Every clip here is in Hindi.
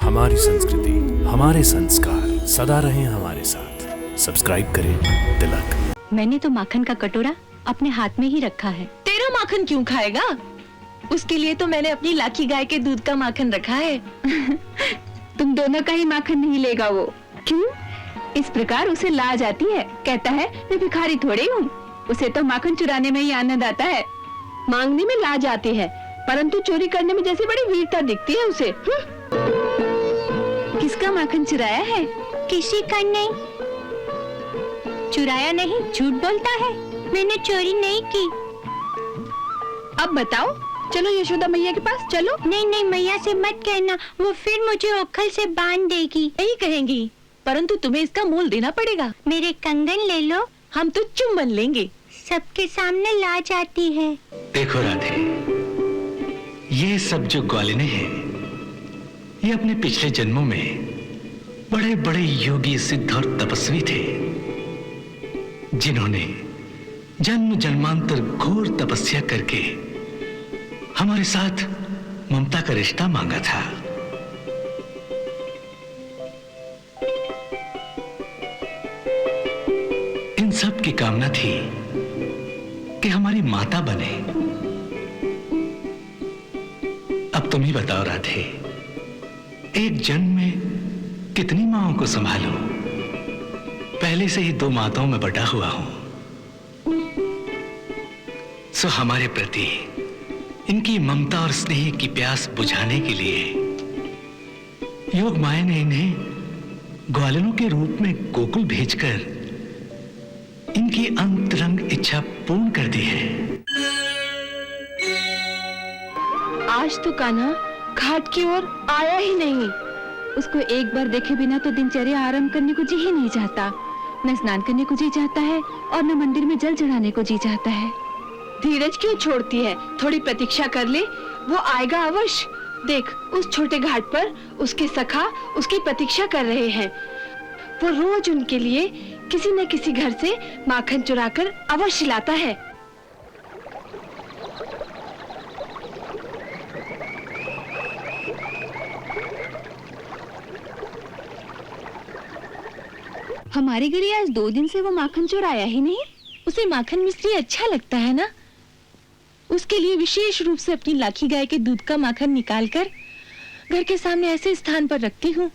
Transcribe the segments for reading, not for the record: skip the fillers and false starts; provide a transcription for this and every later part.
हमारी संस्कृति, हमारे संस्कार सदा रहें हमारे साथ। सब्सक्राइब करें तिलक। मैंने तो माखन का कटोरा अपने हाथ में ही रखा है। तेरा माखन क्यों खाएगा? उसके लिए तो मैंने अपनी लाखी गाय के दूध का माखन रखा है। तुम दोनों का ही माखन नहीं लेगा वो। क्यों? इस प्रकार उसे लाज आती है। कहता है मैं भिखारी थोड़ी हूँ। उसे तो माखन चुराने में ही आनंद आता है। मांगने में लाज आती है, परंतु चोरी करने में जैसी बड़ी वीरता दिखती है उसे। किसका माखन चुराया है? किसी का नहीं। चुराया नहीं, झूठ बोलता है। मैंने चोरी नहीं की। अब बताओ, चलो यशोदा मैया के पास चलो। नहीं नहीं, मैया से मत कहना, वो फिर मुझे ओखल से बांध देगी। यही कहेंगी, परंतु तुम्हें इसका मोल देना पड़ेगा। मेरे कंगन ले लो। हम तो चुम्बन लेंगे। सबके सामने लाज आती है। देखो राधे, ये सब जो ग्वालिने हैं, ये अपने पिछले जन्मों में बड़े बड़े योगी, सिद्ध और तपस्वी थे, जिन्होंने जन्म जन्मांतर घोर तपस्या करके हमारे साथ ममता का रिश्ता मांगा था। इन सब की कामना थी कि हमारी माता बने। अब तुम ही बताओ राधे, एक जन्म में कितनी माओं को संभालूं? पहले से ही 2 माताओं में बटा हुआ हूं। सो हमारे प्रति इनकी ममता और स्नेह की प्यास बुझाने के लिए योग माया ने इन्हें ग्वालिनों के रूप में गोकुल भेजकर इनकी अंतरंग इच्छा पूर्ण कर दी है। आज तो कान्हा घाट की ओर आया ही नहीं। उसको एक बार देखे बिना तो दिनचर्या आरंभ करने को जी ही नहीं चाहता। न स्नान करने को जी चाहता है और न मंदिर में जल चढ़ाने को जी चाहता है। धीरज क्यों छोड़ती है? थोड़ी प्रतीक्षा कर ले, वो आएगा अवश्य। देख, उस छोटे घाट पर उसके सखा उसकी प्रतीक्षा कर रहे हैं। वो रोज उनके लिए किसी न किसी घर से माखन चुराकर अवश्य लाता है। हमारे घर आज 2 दिन से वो माखन चुराया ही नहीं। उसे माखन मिश्री अच्छा लगता है ना? उसके लिए विशेष रूप से अपनी लाखी गाय के दूध का माखन निकालकर घर के सामने ऐसे स्थान पर रखती हूँ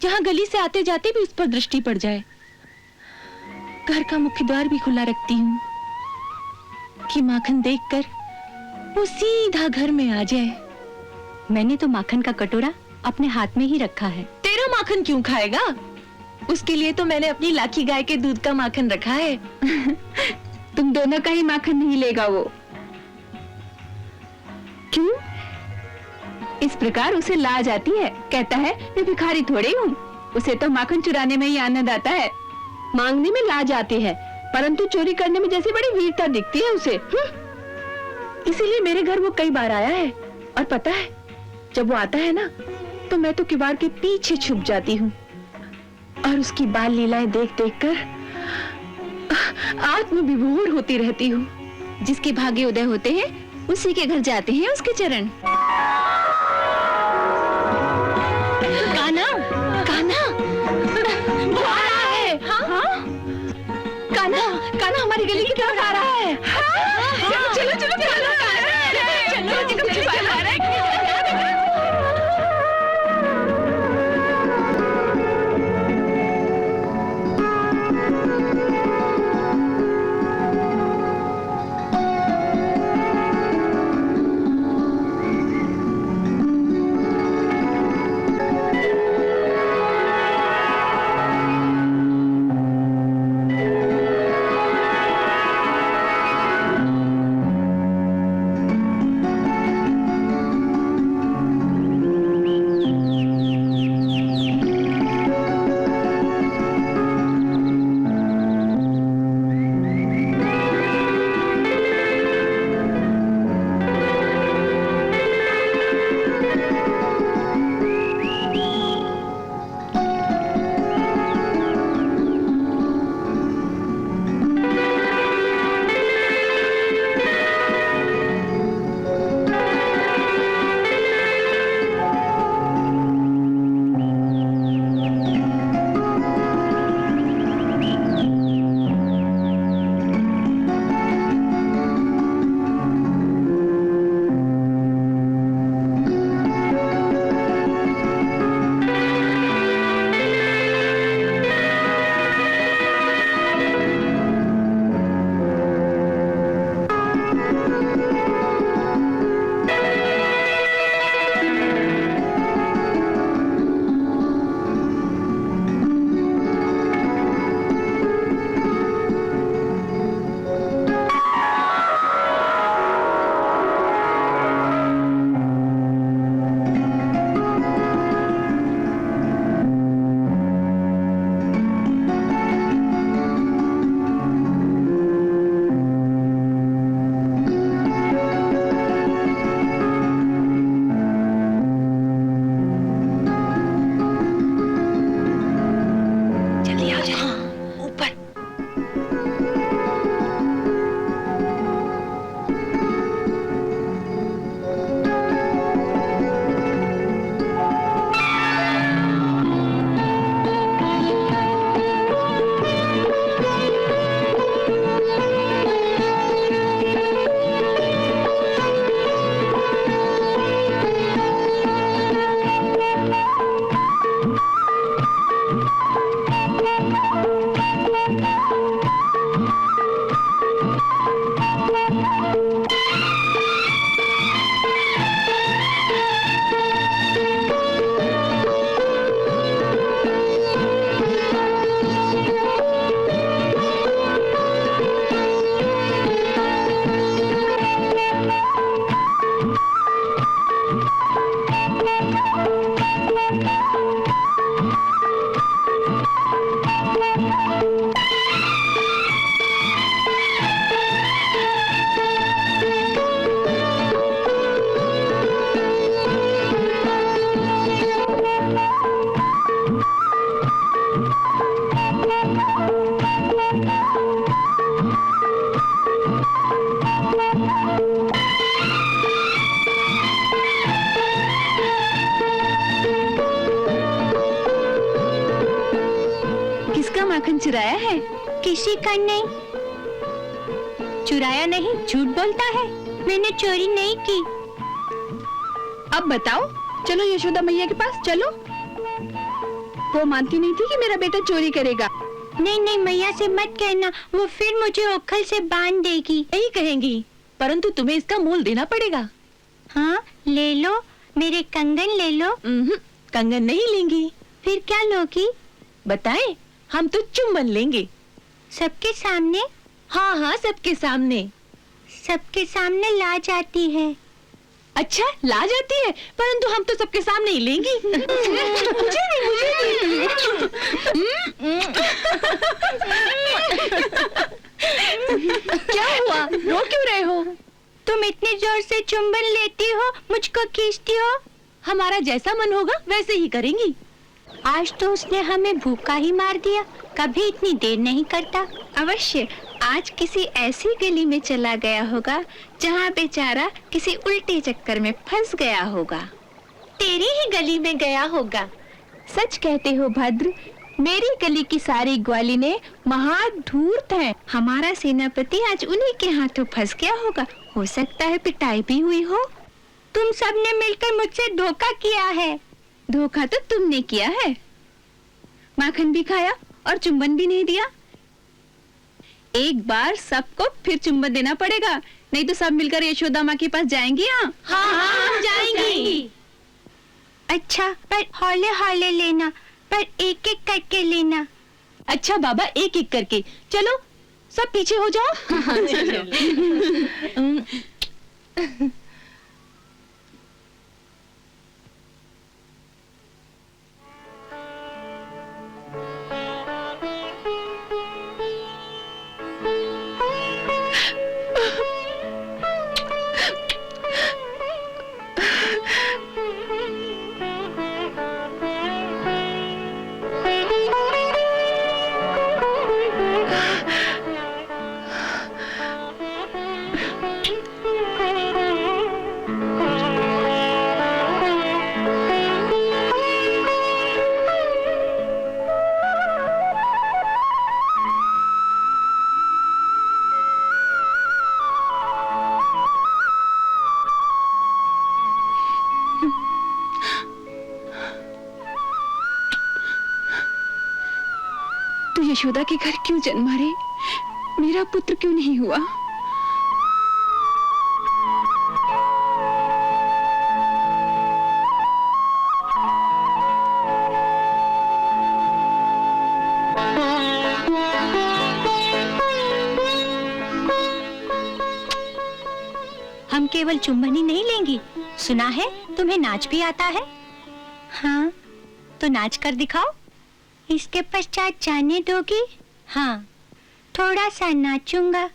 जहाँ गली से आते जाते भी उस पर दृष्टि पड़ जाए। घर का मुख्य द्वार भी खुला रखती हूँ कि माखन देखकर वो सीधा घर में आ जाए। मैंने तो माखन का कटोरा अपने हाथ में ही रखा है। तेरा माखन क्यों खाएगा? उसके लिए तो मैंने अपनी लाखी गाय के दूध का माखन रखा है। तुम दोनों का ही माखन नहीं लेगा वो। क्यों? इस प्रकार उसे लाज आती है। कहता है मैं भिखारी थोड़ी हूँ। उसे तो माखन चुराने में ही आनंद आता है। मांगने में लाज आती है, परंतु चोरी करने में जैसी बड़ी वीरता दिखती है उसे। इसीलिए मेरे घर वो कई बार आया है। और पता है, जब वो आता है ना, तो मैं तो किवाड़ के पीछे छुप जाती हूँ और उसकी बाल लीलाएं देख देख कर आत्म विभोर होती रहती हूँ। जिसके भाग्य उदय होते हैं उसी के घर जाते हैं उसके चरण। कान्हा, कान्हा, वो आ रहा है। हाँ? कान्हा, कान्हा हमारी गली की तरफ आ रहा है। चलो चलो चलो चलो चलो। माखन चुराया है? किसी का नहीं। चुराया नहीं, झूठ बोलता है। मैंने चोरी नहीं की। अब बताओ, चलो यशोदा मैया के पास चलो। वो मानती नहीं थी कि मेरा बेटा चोरी करेगा। नहीं नहीं, मैया से मत कहना, वो फिर मुझे ओखल से बांध देगी। यही कहेंगी, परंतु तुम्हें इसका मूल देना पड़ेगा। हाँ, ले लो, मेरे कंगन ले लो। कंगन नहीं लेंगी। फिर क्या लोगी? बताएं, हम तो चुम्बन लेंगे। सबके सामने? हाँ हाँ, सबके सामने। सबके सामने लाज आती है। अच्छा, लाज आती है, परंतु हम तो सबके सामने ही लेंगी। मुझे नहीं। क्या हुआ, रो क्यों रहे हो? तुम इतने जोर से चुंबन लेती हो, मुझको खींचती हो। हमारा जैसा मन होगा वैसे ही करेंगी। आज तो उसने हमें भूखा ही मार दिया, कभी इतनी देर नहीं करता। अवश्य आज किसी ऐसी गली में चला गया होगा जहाँ बेचारा किसी उल्टे चक्कर में फंस गया होगा। तेरी ही गली में गया होगा। सच कहते हो भद्र, मेरी गली की सारी ग्वालिनें महाधूर्त हैं। हमारा सेनापति आज उन्हीं के हाथों फंस गया होगा। हो सकता है पिटाई भी हुई हो। तुम सबने मिलकर मुझसे धोखा किया है। धोखा तो तुमने किया है। माखन भी खाया और चुंबन भी नहीं दिया। एक बार सबको फिर चुंबन देना पड़ेगा, नहीं तो सब मिलकर यशोदा माँ के पास जाएंगी। हाँ, हम जाएंगी। अच्छा, पर हौले हौले लेना, पर एक एक करके लेना। अच्छा बाबा, एक एक करके। चलो, सब पीछे हो जाओ। यशोदा के घर क्यों जन्मा रे? मेरा पुत्र क्यों नहीं हुआ? हम केवल चुंबन ही नहीं लेंगी, सुना है तुम्हें नाच भी आता है। हाँ, तो नाच कर दिखाओ। इसके पश्चात जाने दोगी? हाँ, थोड़ा सा नाचूंगा।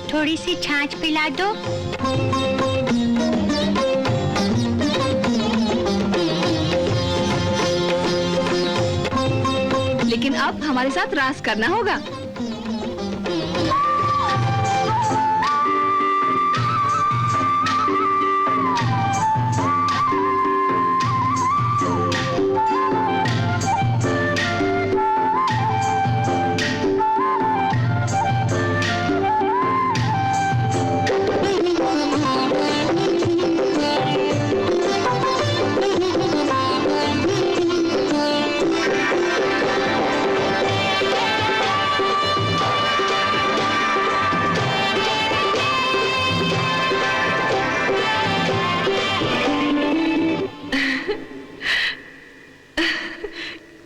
थोड़ी सी छाछ पिला दो। लेकिन अब हमारे साथ रास करना होगा।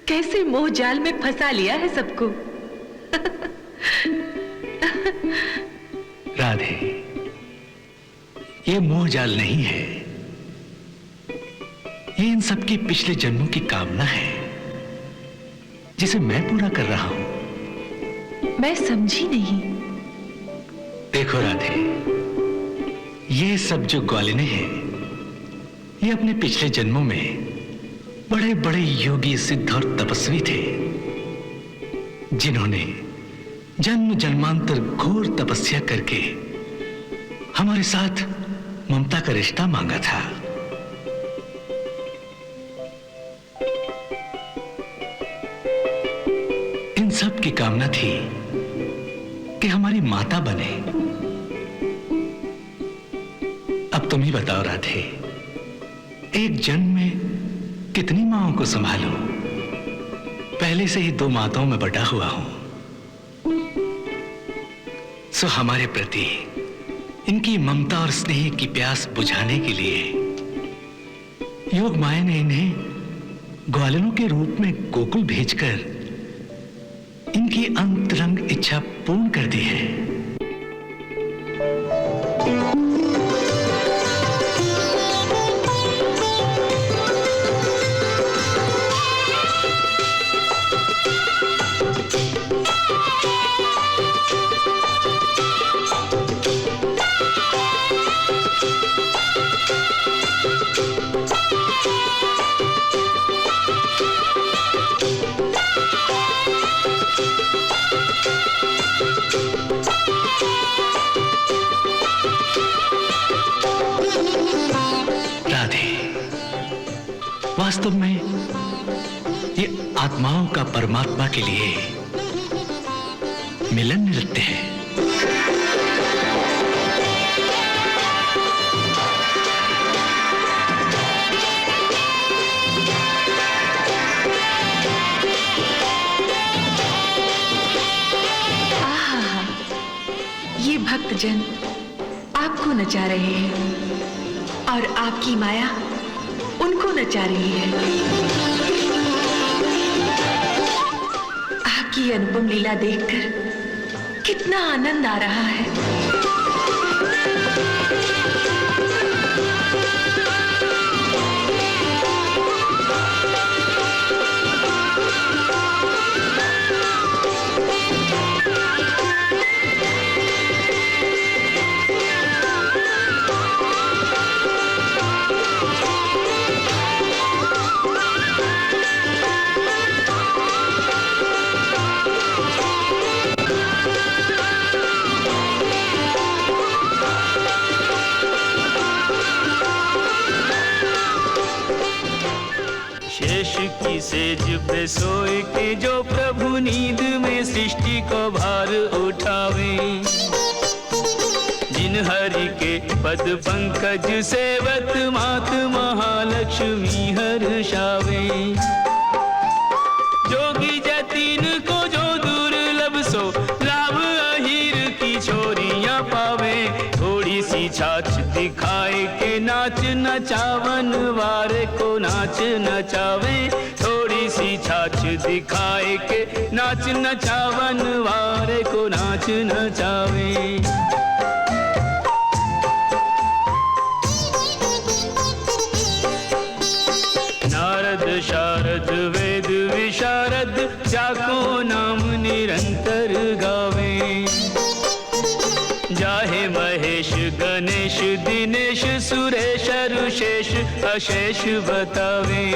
कैसे मोह जाल में फंसा लिया है सबको। राधे, ये मोह जाल नहीं है, ये इन सबकी पिछले जन्मों की कामना है जिसे मैं पूरा कर रहा हूं। मैं समझी नहीं। देखो राधे, ये सब जो ग्वालिने हैं, ये अपने पिछले जन्मों में बड़े बड़े योगी, सिद्ध और तपस्वी थे, जिन्होंने जन्म जन्मांतर घोर तपस्या करके हमारे साथ ममता का रिश्ता मांगा था। इन सब की कामना थी कि हमारी माता बने। अब तुम ही बताओ राधे, एक जन्म में कितनी माओं को संभालूं? पहले से ही 2 माताओं में बटा हुआ हूं। सो हमारे प्रति इनकी ममता और स्नेह की प्यास बुझाने के लिए योग माया ने इन्हें ग्वालिनों के रूप में गोकुल भेजकर इनकी अंतरंग इच्छा पूर्ण कर दी है। वास्तव में ये आत्माओं का परमात्मा के लिए मिलन नृत्य है। ये भक्तजन आपको नचा रहे हैं और आपकी माया उनको नचा रही है। आपकी अनुपम लीला देखकर कितना आनंद आ रहा है। की सेज पे सोए के जो प्रभु नींद में सृष्टि को भार उठावे, जिन हरि के पद पंकज सेवत मात महालक्ष्मी हर्षावे। जोगी जतीन को जो दुर्लभ सो लाभ अहीर की छोरियां पावे। थोड़ी सी छाछ दिखाए के नाच नचावन वारे को नाच नचावे। थोड़ी सी छाछ दिखाए के नाच नचावन वारे को नाच नचावे। नारद शारद वेद विशारद जाको नाम निरंतर गावे। जाहे महेश गणेश दिनेश सुरेश ऋषेश अशेष बतावे।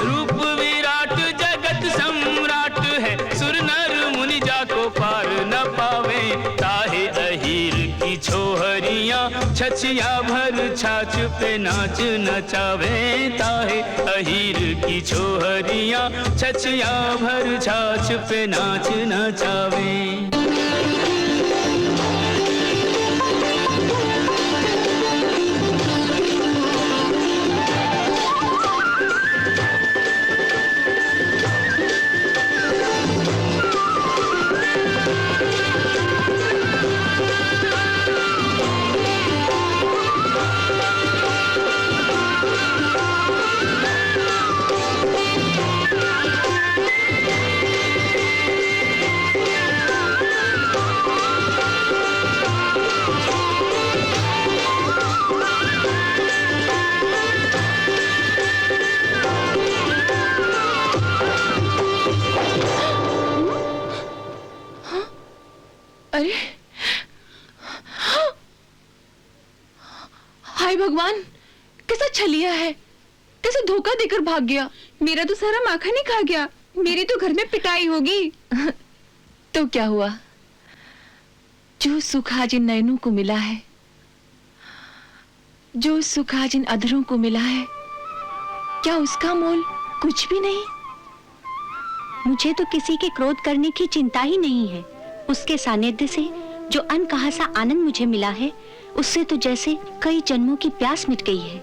रूप विराट जगत सम्राट है, सुर नर मुनि जाको पार न पावे। ताहे अहीर की छोहरियां छछिया भर छाछ पे नाच नचावे। ताहे अहीर की छोहरियां छछिया भर छाछ पे नाच नचावे। अरे हाय भगवान, कैसा छलिया है, कैसे धोखा देकर भाग गया। मेरा तो सारा माखन ही खा गया। मेरी तो घर में पिटाई होगी। तो क्या हुआ, जो सुख आज इन नयनों को मिला है, जो सुख आज इन अधरों को मिला है, क्या उसका मोल कुछ भी नहीं? मुझे तो किसी के क्रोध करने की चिंता ही नहीं है। उसके सानिध्य से जो अनकहा सा आनंद मुझे मिला है, उससे तो जैसे कई जन्मों की प्यास मिट गई है।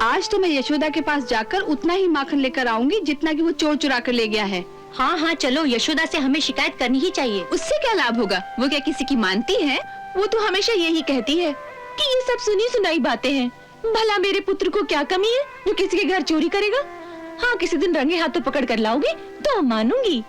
आज तो मैं यशोदा के पास जाकर उतना ही माखन लेकर आऊंगी जितना कि वो चोर चुरा कर ले गया है। हाँ हाँ चलो, यशोदा से हमें शिकायत करनी ही चाहिए। उससे क्या लाभ होगा? वो क्या किसी की मानती है? वो तो हमेशा यही कहती है कि ये सब सुनी सुनाई बातें हैं। भला मेरे पुत्र को क्या कमी है जो किसी के घर चोरी करेगा? हाँ, किसी दिन रंगे हाथों पकड़ कर लाओगे तो मानूंगी।